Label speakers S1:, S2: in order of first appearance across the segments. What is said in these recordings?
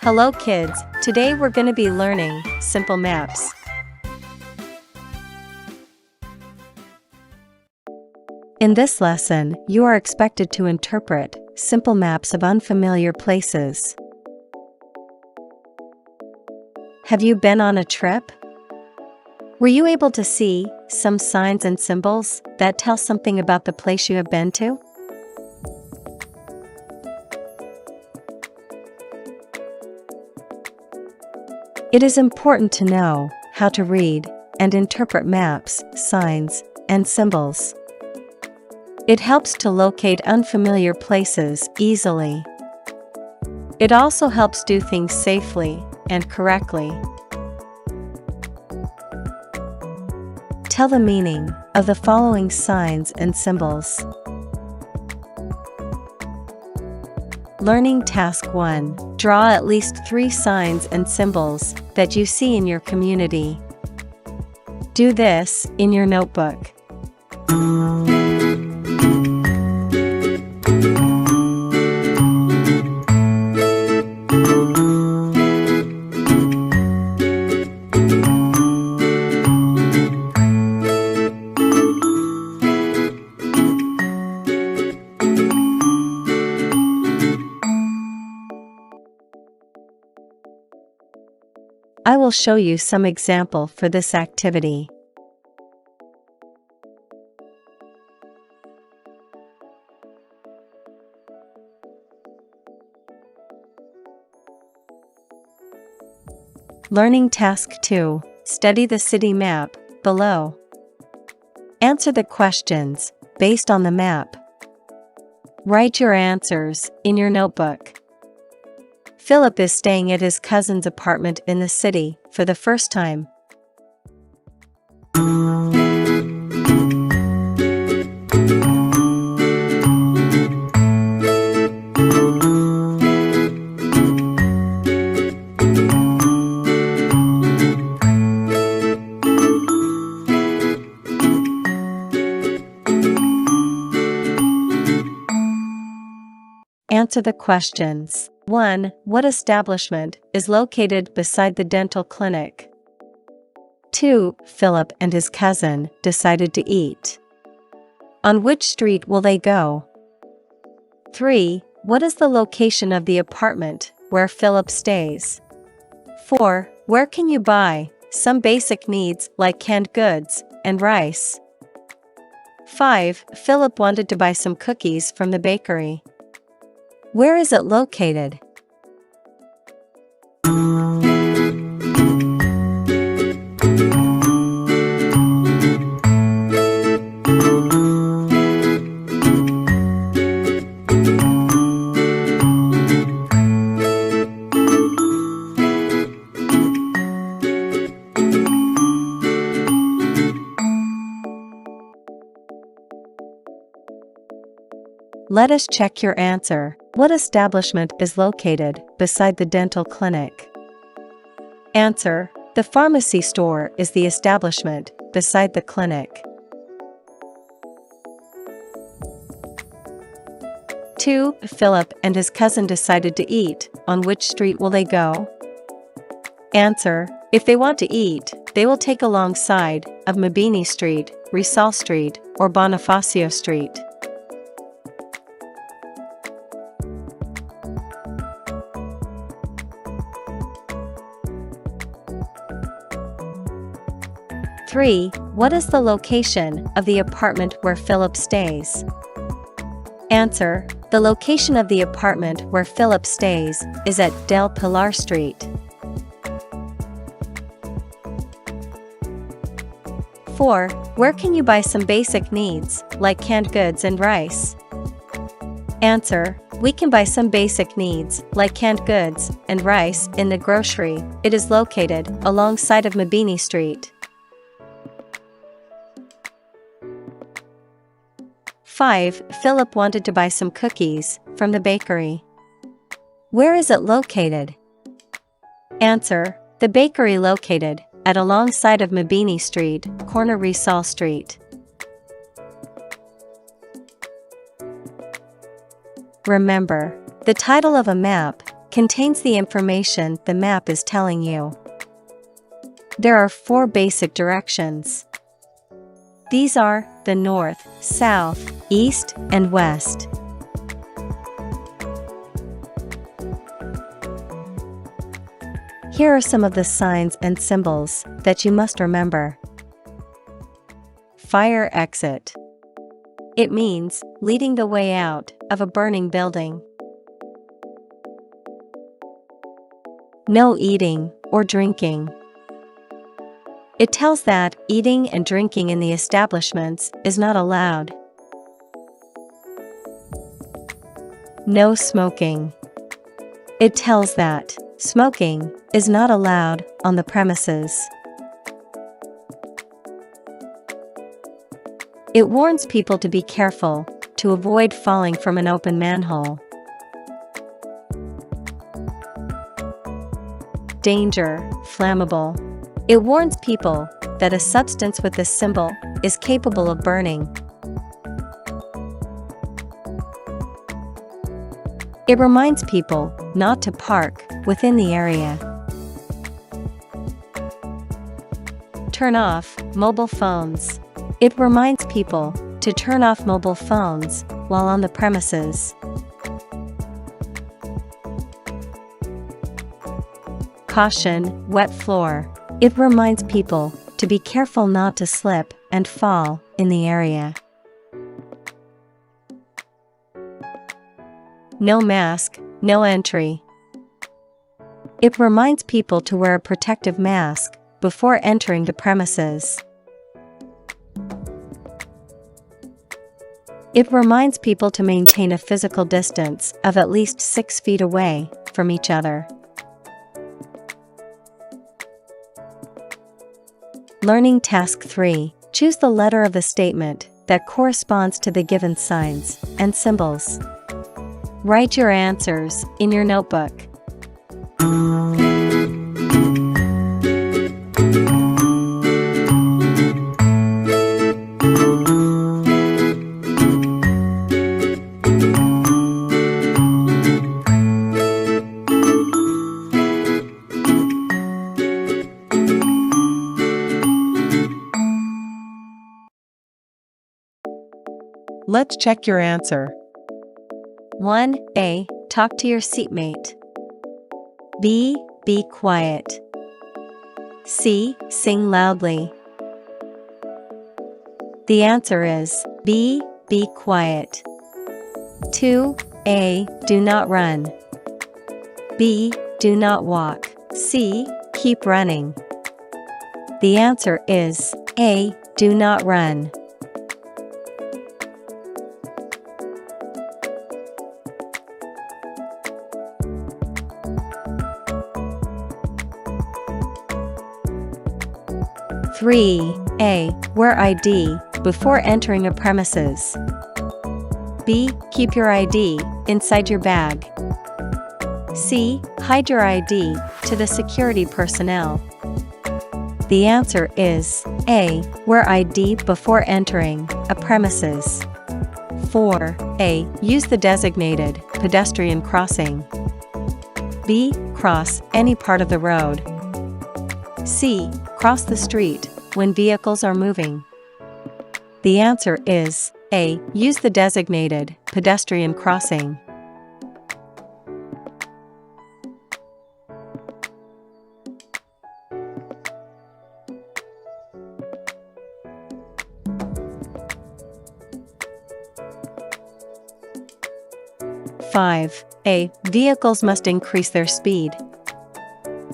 S1: Hello kids, today we're going to be learning simple maps. In this lesson, you are expected to interpret simple maps of unfamiliar places. Have you been on a trip? Were you able to see some signs and symbols that tell something about the place you have been to? It is important to know how to read and interpret maps, signs, and symbols. It helps to locate unfamiliar places easily. It also helps do things safely and correctly. Tell the meaning of the following signs and symbols. Learning Task 1. Draw at least 3 signs and symbols that you see in your community. Do this in your notebook. I will show you some example for this activity. Learning Task 2. Study the city map below. Answer the questions based on the map. Write your answers in your notebook. Philip is staying at his cousin's apartment in the city for the first time. Answer the questions. 1. What establishment is located beside the dental clinic? 2. Philip and his cousin decided to eat. On which street will they go? 3. What is the location of the apartment where Philip stays? 4. Where can you buy some basic needs like canned goods and rice? 5. Philip wanted to buy some cookies from the bakery. Where is it located? Let us check your answer. What establishment is located beside the dental clinic? Answer: the pharmacy store is the establishment beside the clinic. 2. Philip and his cousin decided to eat. On which street will they go? Answer: if they want to eat, they will take alongside of Mabini Street, Rizal Street, or Bonifacio Street. Three. What is the location of the apartment where Philip stays? Answer: the location of the apartment where Philip stays is at Del Pilar Street. 4. Where can you buy some basic needs like canned goods and rice? Answer: we can buy some basic needs like canned goods and rice in the grocery. It is located alongside of Mabini Street. 5. Philip wanted to buy some cookies from the bakery. Where is it located? Answer: the bakery located at alongside of Mabini Street, corner Rizal Street. Remember, the title of a map contains the information the map is telling you. There are 4 basic directions. These are the north, south, east, and west. Here are some of the signs and symbols that you must remember. Fire exit. It means leading the way out of a burning building. No eating or drinking. It tells that eating and drinking in the establishments is not allowed. No smoking. It tells that smoking is not allowed on the premises. It warns people to be careful to avoid falling from an open manhole. Danger, flammable. It warns people that a substance with this symbol is capable of burning. It reminds people not to park within the area. Turn off mobile phones. It reminds people to turn off mobile phones while on the premises. Caution, wet floor. It reminds people to be careful not to slip and fall in the area. No mask, no entry. It reminds people to wear a protective mask before entering the premises. It reminds people to maintain a physical distance of at least 6 feet away from each other. Learning Task 3. Choose the letter of the statement that corresponds to the given signs and symbols. Write your answers in your notebook.
S2: Let's check your answer.
S1: 1. Talk to your seatmate. B. Be quiet. C. Sing loudly. The answer is B. Be quiet. 2. Do not run. B. Do not walk. C. Keep running. The answer is A. Do not run. A. Wear ID before entering a premises. B. Keep your ID inside your bag. C. Hide your ID to the security personnel. The answer is A. Wear ID before entering a premises. 4. Use the designated pedestrian crossing. B. Cross any part of the road. C. Cross the street when vehicles are moving. The answer is A. Use the designated pedestrian crossing. A. Vehicles must increase their speed.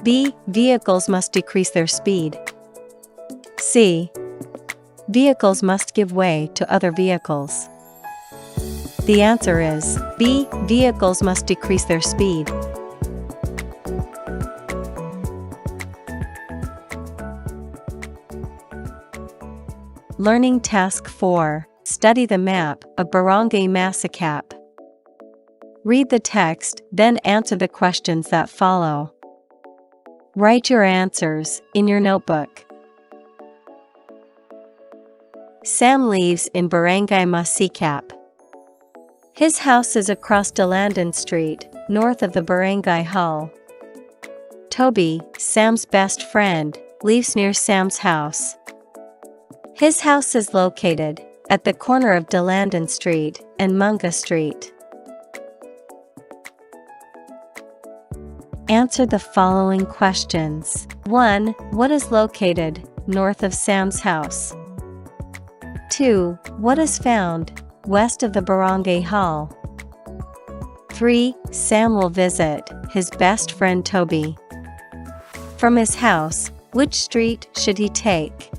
S1: B. Vehicles must decrease their speed. C. Vehicles must give way to other vehicles. The answer is B. Vehicles must decrease their speed. Learning Task 4. Study the map of Barangay Masakap. Read the text, then answer the questions that follow. Write your answers in your notebook. Sam lives in Barangay Masakap. His house is across Dalandan Street north of the barangay hall. Toby, Sam's best friend, lives near Sam's house. His house is located at the corner of Dalandan Street and Munga Street. Answer the following questions. 1. What is located north of Sam's house? 2. What is found west of the barangay hall? 3. Sam will visit his best friend Toby. From his house, which street should he take?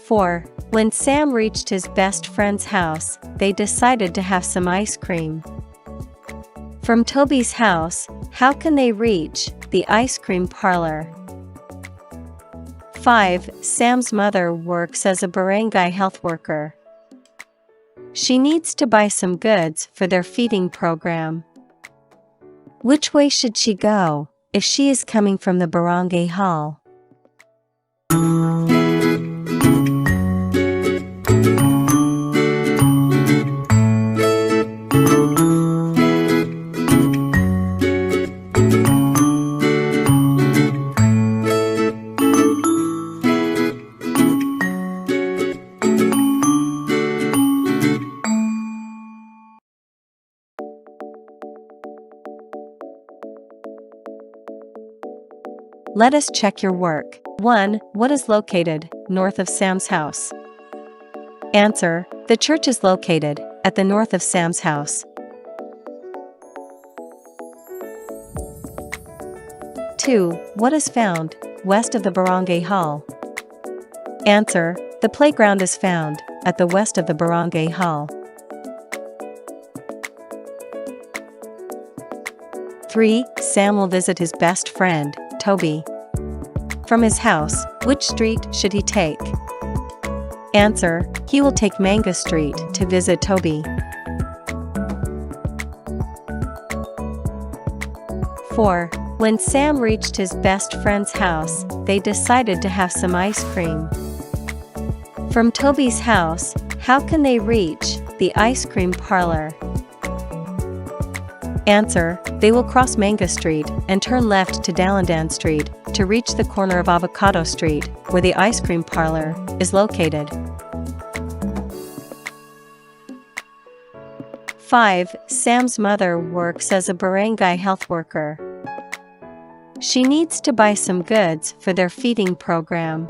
S1: 4. When Sam reached his best friend's house, they decided to have some ice cream. From Toby's house, how can they reach the ice cream parlor? 5. Sam's mother works as a barangay health worker. She needs to buy some goods for their feeding program. Which way should she go if she is coming from the barangay hall? Let us check your work. 1. What is located north of Sam's house? Answer. The church is located at the north of Sam's house. 2. What is found west of the barangay hall? Answer. The playground is found at the west of the barangay hall. 3. Sam will visit his best friend, Toby. From his house, which street should he take? Answer. He will take Manga Street to visit Toby. 4. When Sam reached his best friend's house, they decided to have some ice cream. From Toby's house, how can they reach the ice cream parlor? Answer. They will cross Manga Street and turn left to Dalandan Street to reach the corner of Avocado Street, where the ice cream parlor is located. 5. Sam's mother works as a barangay health worker. She needs to buy some goods for their feeding program.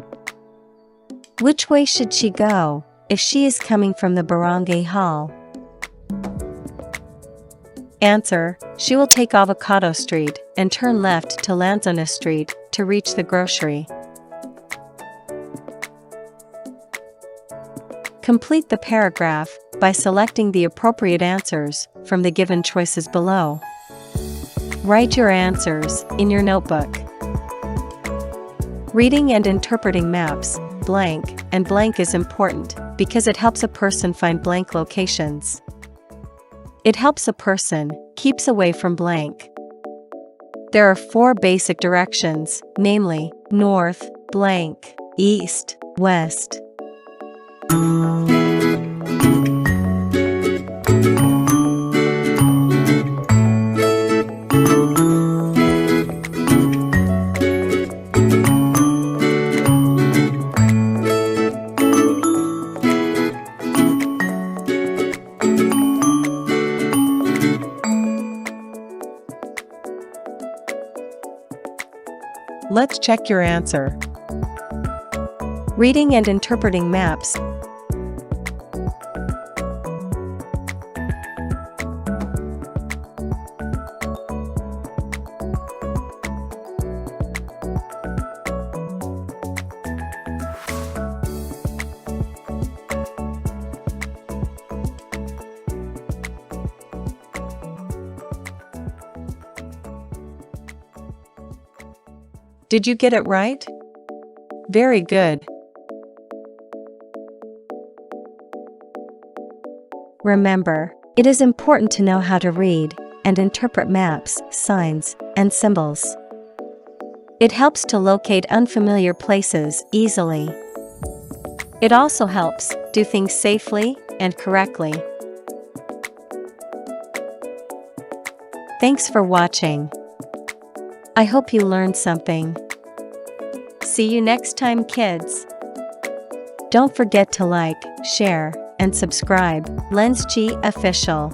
S1: Which way should she go if she is coming from the barangay hall? Answer. She will take Avocado Street and turn left to Lanzona Street to reach the grocery. Complete the paragraph by selecting the appropriate answers from the given choices below. Write your answers in your notebook. Reading and interpreting maps, blank and blank is important because it helps a person find blank locations. It helps a person keeps away from blank. There are 4 basic directions, namely, north, blank, east, west.
S2: Let's check your answer.
S1: Reading and interpreting maps.
S2: Did you get it right? Very good.
S1: Remember, it is important to know how to read and interpret maps, signs, and symbols. It helps to locate unfamiliar places easily. It also helps do things safely and correctly. Thanks for watching. I hope you learned something. See you next time, kids. Don't forget to like, share, and subscribe. Lens G Official.